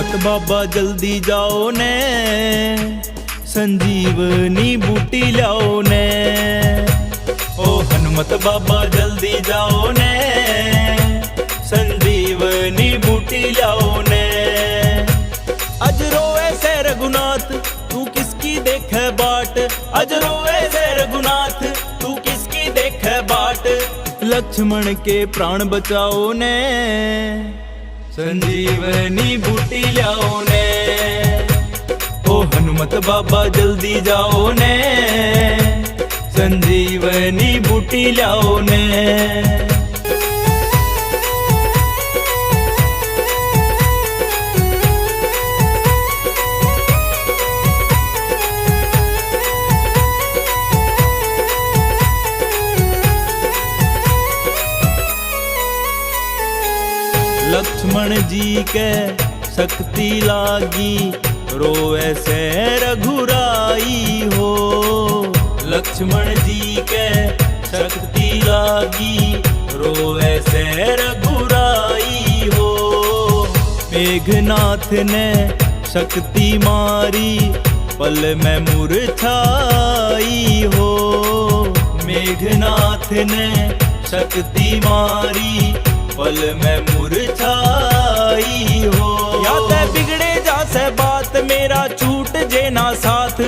हनुमत बाबा जल्दी जाओ ने, संजीवनी बूटी लाओ ने। ओ हनुमत बाबा जल्दी जाओ ने, संजीवनी बूटी लाओ ने। अज रोए से रघुनाथ तू किसकी देखे बाट, अज रोए से रघुनाथ तू किसकी देखे बाट। लक्ष्मण के प्राण बचाओ ने, संजीवनी बूटी लाओ ने। ओ हनुमत बाबा जल्दी जाओ ने, संजीवनी बूटी लाओ ने। लक्ष्मण जी के शक्ति लागी, रोए से रघुराई हो। लक्ष्मण जी के शक्ति लागी, रोए से रघुराई हो। मेघनाथ ने शक्ति मारी, पल में मूर्छाई हो। मेघनाथ ने शक्ति मारी, पल में मूर्छाई हो। या ते बिगड़े जा से बात मेरा छूट जे ना साथ,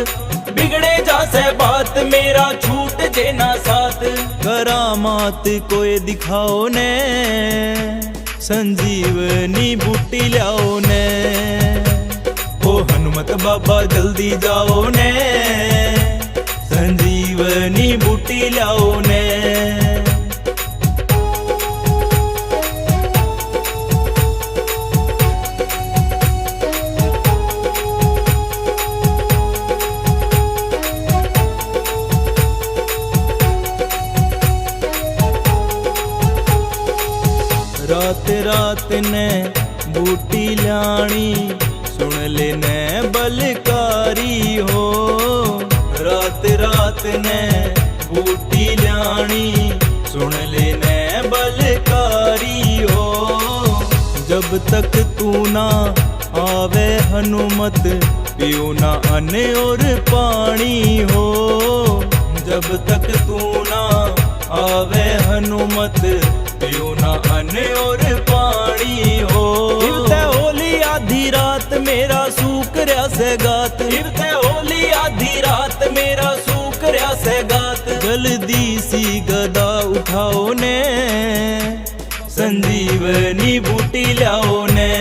बिगड़े जा से बात मेरा छूट जे ना साथ। करामात कोई दिखाओ ने, संजीवनी बूटी लाओ ने। ओ हनुमत बाबा जल्दी जाओ ने, संजीवनी बूटी लाओ ने। रात रात ने बूटी लाणी, सुन लेने बलकारी हो। रात रात ने बूटी लाणी, सुन लेने बलकारी हो। जब तक तू ना आवे हनुमत, पियो ना अन्न और पानी हो। जब तक तू ना आवे हनुमत, पियो ना अन्न और पानी हो। हिरते होली आधी रात मेरा सूख रहा से गात, हिरते होली आधी रात मेरा सूख रहा से गात। जल्दी सी गदा उठाओ ने, संजीवनी बूटी लाओ ने।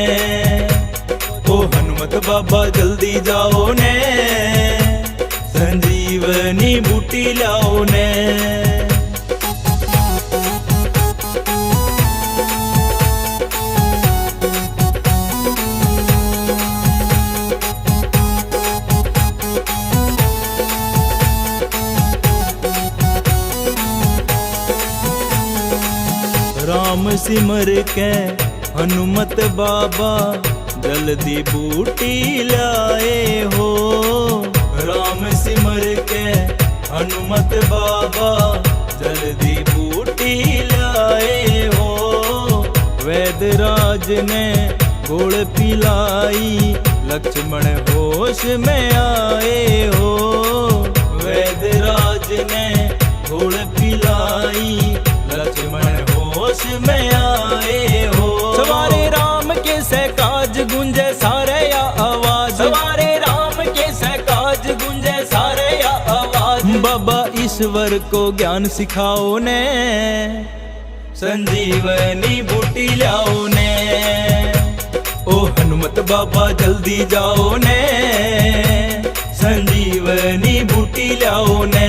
ओ हनुमत बाबा जल्दी जाओ ने, संजीवनी बूटी लाओ ने। राम सिमर के हनुमत बाबा, जल्दी बूटी लाए हो। राम सिमर के हनुमत बाबा, जल्दी बूटी लाए हो। वैदराज ने घोड़ पिलाई, लक्ष्मण होश में आए हो। वैदराज ने घोड़ पिलाई, लक्ष्मण होश में आए हो। सवारे राम के सहकाज गुंजे सारे या आवाज, सवारे राम के सहकाज गुंजे सारे या आवाज। बाबा ईश्वर को ज्ञान सिखाओ ने, संजीवनी बूटी लाओ ने। ओ हनुमत बाबा जल्दी जाओ ने, संजीवनी बूटी लाओ ने।